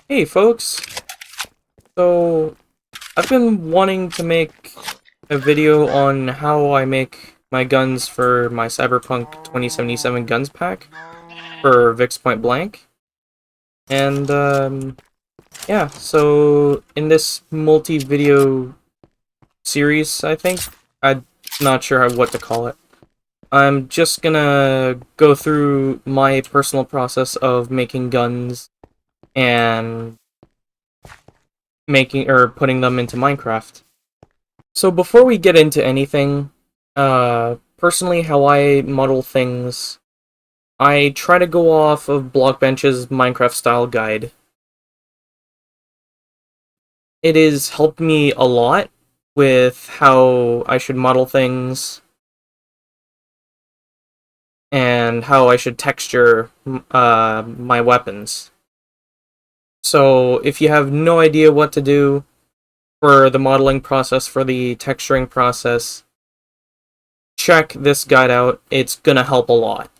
Hey folks, so I've been wanting to make a video on how I make my guns for my Cyberpunk 2077 guns pack for Vic's Point Blank. And yeah, so in this multi-video series, I think, I'm not sure what to call it. I'm just gonna go through my personal process of making guns and putting them into Minecraft. So before we get into anything, personally how I model things, I try to go off of Blockbench's Minecraft style guide. It has helped me a lot with how I should model things and how I should texture my weapons. So if you have no idea what to do for the modeling process, for the texturing process, check this guide out. It's gonna help a lot.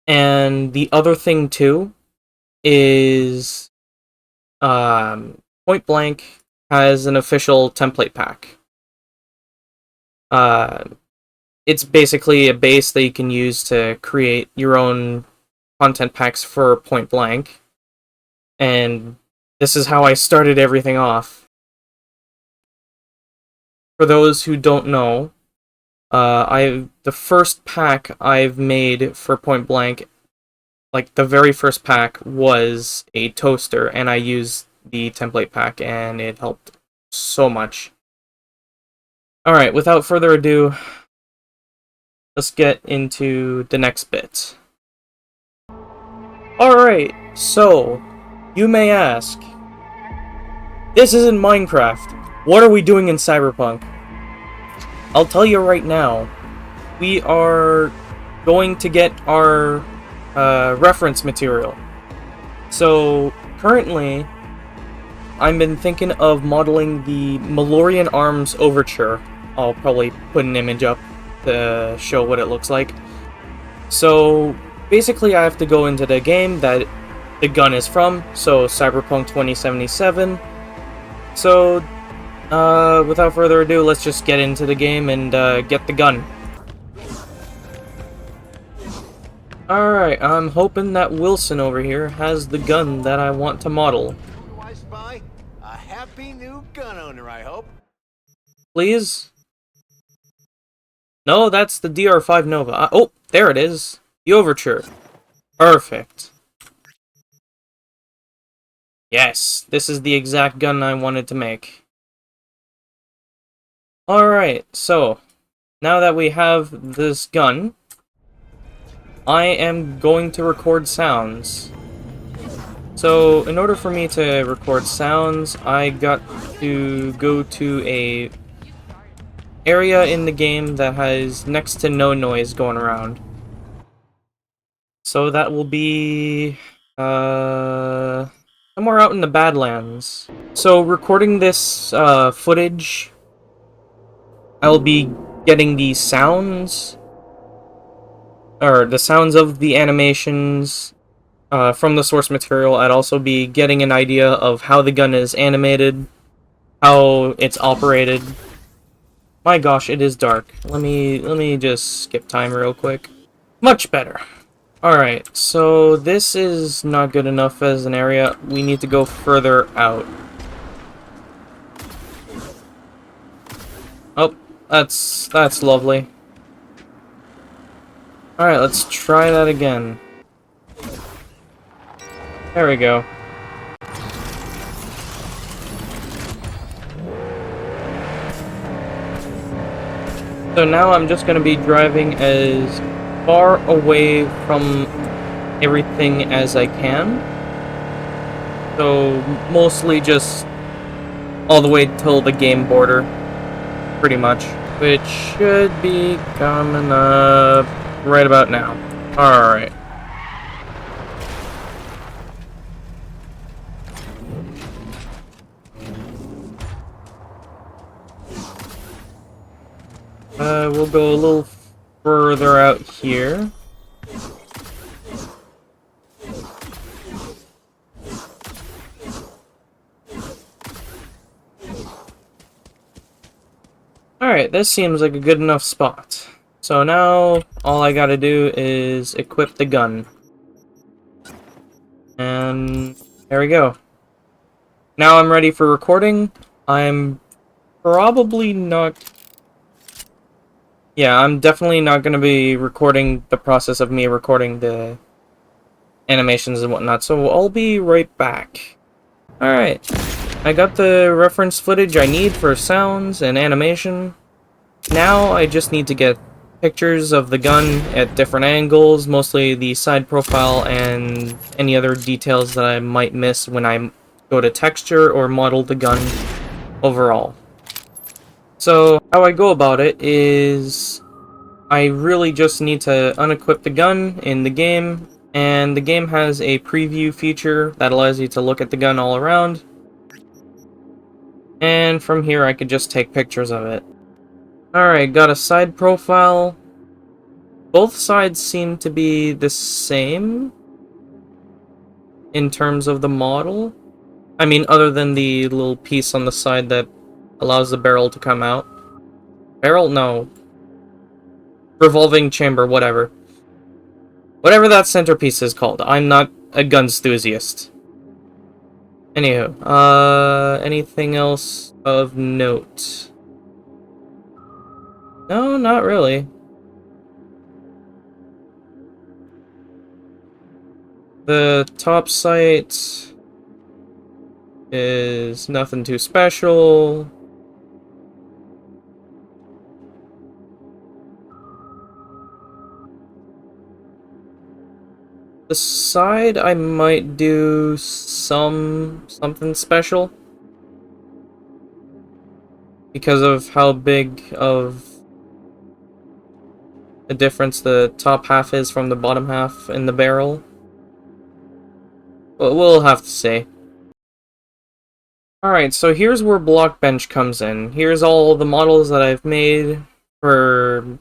And the other thing too is Point Blank has an official template pack. It's basically a base that you can use to create your own content packs for Point Blank. And this is how I started everything off. For those who don't know, the first pack I've made for Point Blank, like the very first pack, was a toaster, and I used the template pack, and it helped so much. Alright, without further ado, let's get into the next bit. Alright, so, you may ask, this isn't Minecraft. What are we doing in Cyberpunk? I'll tell you right now. We are going to get our reference material. So, currently, I've been thinking of modeling the Malorian Arms Overture. I'll probably put an image up to show what it looks like. So, basically I have to go into the game that the gun is from, so Cyberpunk 2077. So, without further ado, let's just get into the game and get the gun. Alright, I'm hoping that Wilson over here has the gun that I want to model. Who do I spy? A happy new gun owner, I hope. Please? No, that's the DR5 Nova. Oh, there it is. The Overture. Perfect. Yes, this is the exact gun I wanted to make. Alright, so, now that we have this gun, I am going to record sounds. So, in order for me to record sounds, I got to go to a area in the game that has next to no noise going around. So that will be somewhere out in the Badlands. So recording this footage, I'll be getting the sounds, or the sounds of the animations from the source material. I'd also be getting an idea of how the gun is animated, how it's operated. My gosh, it is dark. Let me just skip time real quick. Much better. Alright, so this is not good enough as an area. We need to go further out. Oh, that's lovely. Alright, let's try that again. There we go. So now I'm just going to be driving as far away from everything as I can. So mostly just all the way till the game border, pretty much. Which should be coming up right about now. Alright. We'll go a little further out here. Alright, this seems like a good enough spot. So now, all I gotta do is equip the gun. And there we go. Now I'm ready for recording. I'm probably not... Yeah, I'm definitely not gonna be recording the process of me recording the animations and whatnot, so I'll be right back. Alright, I got the reference footage I need for sounds and animation. Now I just need to get pictures of the gun at different angles, mostly the side profile and any other details that I might miss when I go to texture or model the gun overall. So how I go about it is I really just need to unequip the gun in the game, and the game has a preview feature that allows you to look at the gun all around. And from here I could just take pictures of it. Alright, got a side profile. Both sides seem to be the same in terms of the model. I mean, other than the little piece on the side that allows the barrel to come out. Barrel? No. Revolving chamber, whatever. Whatever that centerpiece is called. I'm not a guns enthusiast. Anywho, anything else of note? No, not really. The top sight is nothing too special. The side I might do something special because of how big of a difference the top half is from the bottom half in the barrel. But we'll have to see. Alright, so here's where Blockbench comes in. Here's all the models that I've made for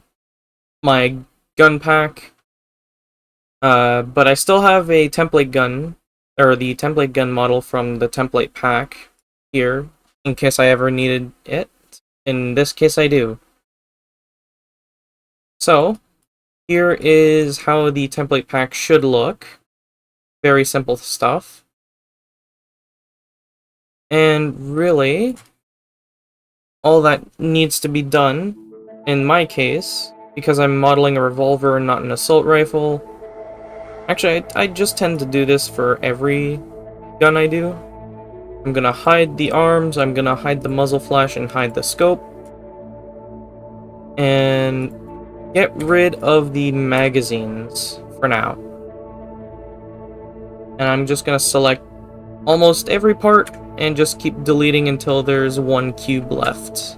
my gun pack. But I still have a template gun, or the template gun model from the template pack here, in case I ever needed it. In this case I do. So, here is how the template pack should look. Very simple stuff. And really, all that needs to be done, in my case, because I'm modeling a revolver and not an assault rifle. Actually, I just tend to do this for every gun I do. I'm gonna hide the arms, I'm gonna hide the muzzle flash, and hide the scope. And get rid of the magazines for now. And I'm just gonna select almost every part and just keep deleting until there's one cube left.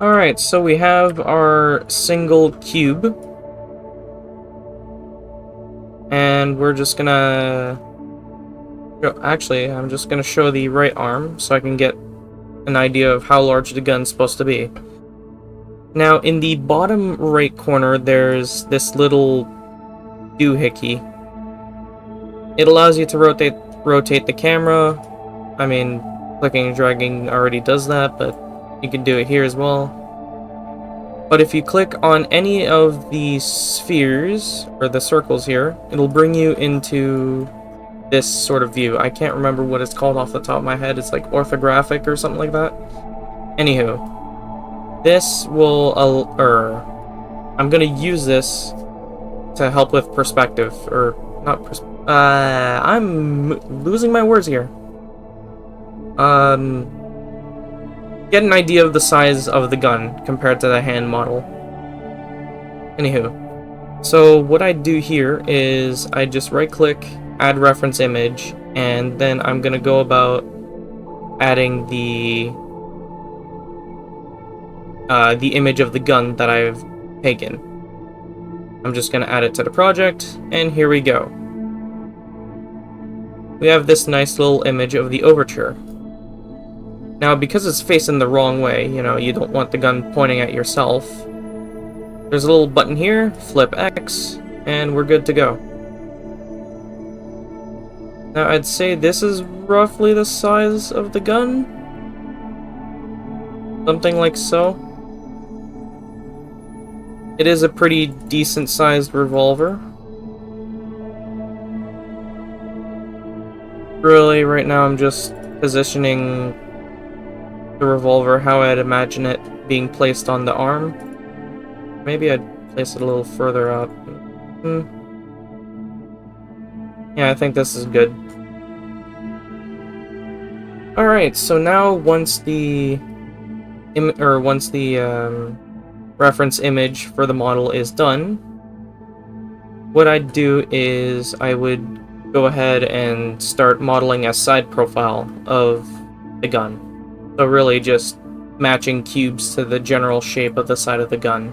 Alright, so we have our single cube. And we're just gonna... Actually, I'm just gonna show the right arm so I can get an idea of how large the gun's supposed to be. Now, in the bottom right corner, there's this little doohickey. It allows you to rotate the camera. I mean, clicking and dragging already does that, but you can do it here as well. But if you click on any of the spheres, or the circles here, it'll bring you into this sort of view. I can't remember what it's called off the top of my head. It's like orthographic or something like that. Anywho, this will, I'm gonna use this to help with perspective, or not I'm losing my words here. Get an idea of the size of the gun compared to the hand model. Anywho, so what I do here is I just right click, add reference image, and then I'm gonna go about adding the image of the gun that I've taken. I'm just gonna add it to the project, and here we go. We have this nice little image of the overture. Now, because it's facing the wrong way, you know, you don't want the gun pointing at yourself, there's a little button here, flip X, and we're good to go. Now, I'd say this is roughly the size of the gun. Something like so. It is a pretty decent-sized revolver. Really, right now I'm just positioning the revolver how I'd imagine it being placed on the arm. Maybe I'd place it a little further out. Yeah, I think this is good. Alright, so now once the reference image for the model is done, what I'd do is I would go ahead and start modeling a side profile of the gun. So really just matching cubes to the general shape of the side of the gun.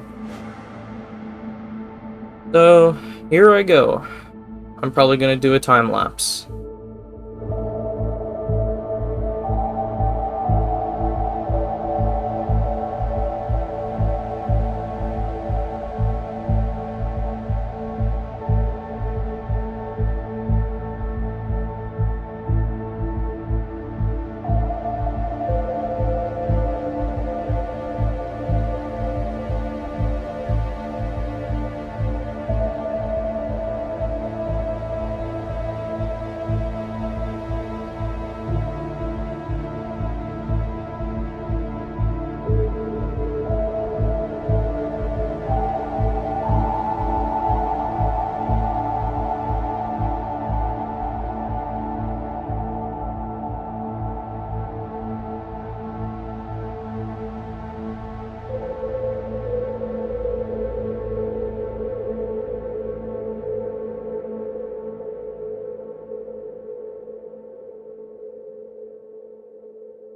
So here I go. I'm probably going to do a time lapse.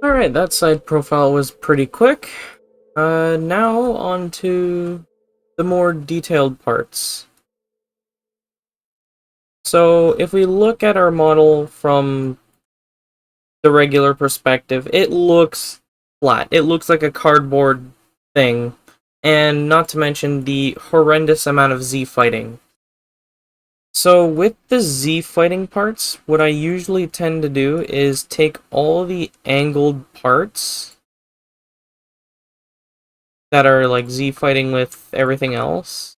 Alright, that side profile was pretty quick. Now on to the more detailed parts. So if we look at our model from the regular perspective, it looks flat. It looks like a cardboard thing, and not to mention the horrendous amount of Z fighting. So with the Z fighting parts, what I usually tend to do is take all the angled parts that are like Z fighting with everything else,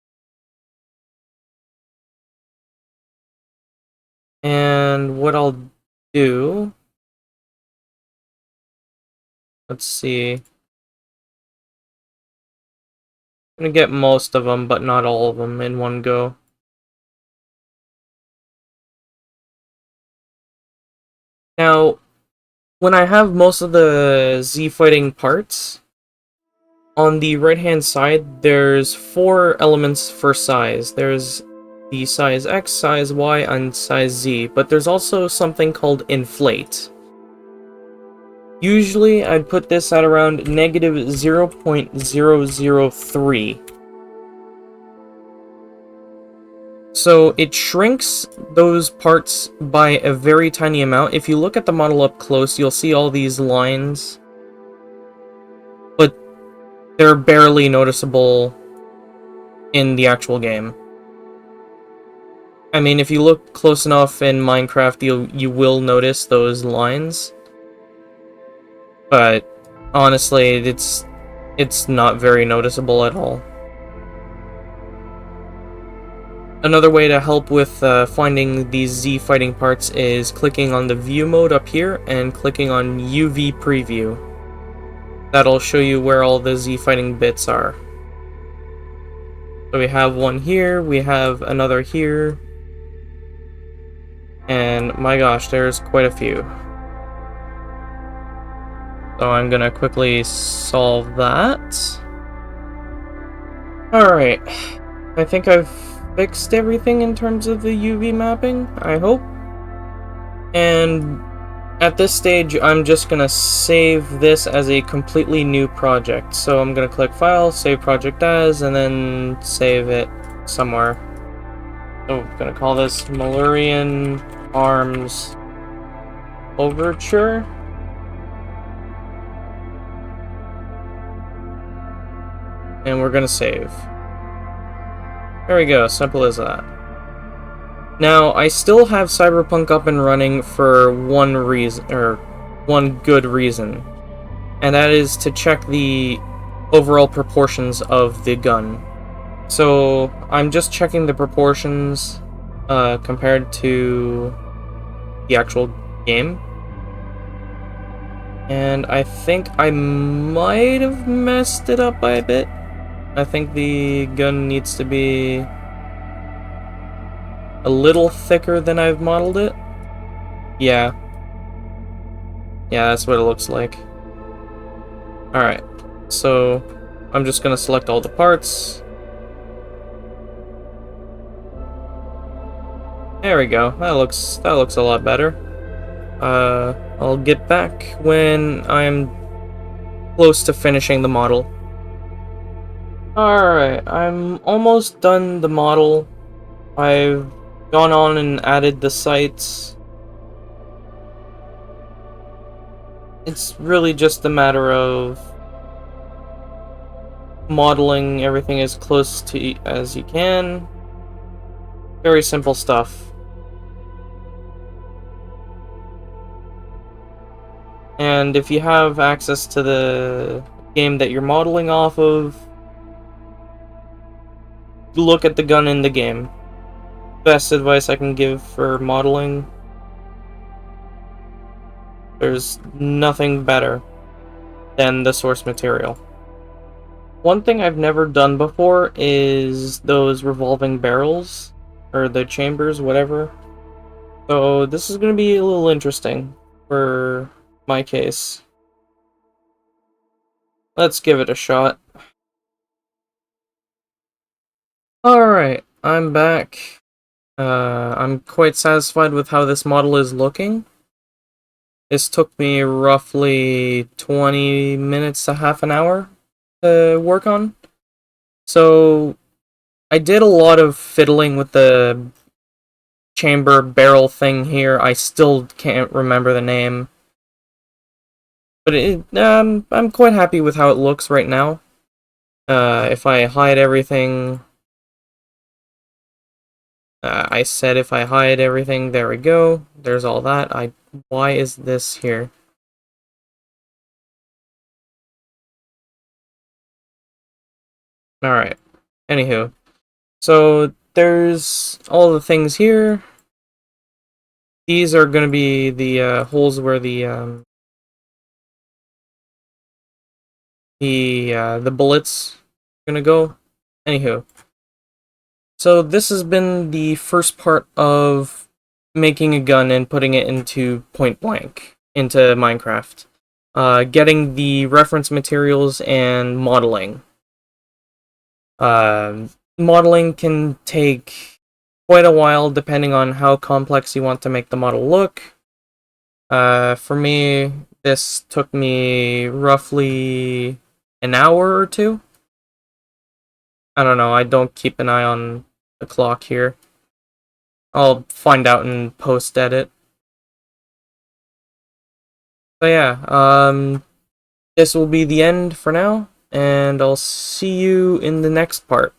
and what I'll do, let's see, I'm gonna get most of them, but not all of them in one go. Now, when I have most of the Z fighting parts, on the right-hand side, there's 4 elements for size. There's the size X, size Y, and size Z, but there's also something called inflate. Usually, I'd put this at around negative 0.003. So it shrinks those parts by a very tiny amount. If you look at the model up close, you'll see all these lines, but they're barely noticeable in the actual game. I mean, if you look close enough in Minecraft, you will notice those lines, but honestly, it's not very noticeable at all. Another way to help with finding these Z fighting parts is clicking on the view mode up here and clicking on UV preview. That'll show you where all the Z fighting bits are. So we have one here, we have another here, and my gosh, there's quite a few. So I'm gonna quickly solve that. Alright, I think I've fixed everything in terms of the UV mapping, I hope. And at this stage, I'm just gonna save this as a completely new project. So I'm gonna click File, Save Project As, and then save it somewhere. So I'm gonna call this Malurian Arms Overture. And we're gonna save. There we go, simple as that. Now, I still have Cyberpunk up and running for one reason, or one good reason, and that is to check the overall proportions of the gun. So I'm just checking the proportions compared to the actual game. And I think I might have messed it up by a bit. I think the gun needs to be a little thicker than I've modeled it. Yeah. Yeah, that's what it looks like. Alright, so I'm just gonna select all the parts. There we go. That looks a lot better. I'll get back when I'm close to finishing the model. Alright, I'm almost done the model. I've gone on and added the sights. It's really just a matter of modeling everything as close to as you can. Very simple stuff. And if you have access to the game that you're modeling off of, look at the gun in the game. Best advice I can give for modeling. There's nothing better than the source material. One thing I've never done before is those revolving barrels, or the chambers, whatever. So this is going to be a little interesting for my case. Let's give it a shot. Alright, I'm back. I'm quite satisfied with how this model is looking. This took me roughly 20 minutes to half an hour to work on. So I did a lot of fiddling with the chamber barrel thing here. I still can't remember the name. But I'm quite happy with how it looks right now. If I hide everything... I said if I hide everything, there we go. There's all that. Why is this here? Alright. Anywho. So, there's all the things here. These are going to be the holes where the bullets are going to go. Anywho. So, this has been the first part of making a gun and putting it into point blank, into Minecraft. Getting the reference materials and modeling. Modeling can take quite a while depending on how complex you want to make the model look. For me, this took me roughly an hour or two. I don't know, I don't keep an eye on the clock here. I'll find out in post-edit. So yeah, this will be the end for now, and I'll see you in the next part.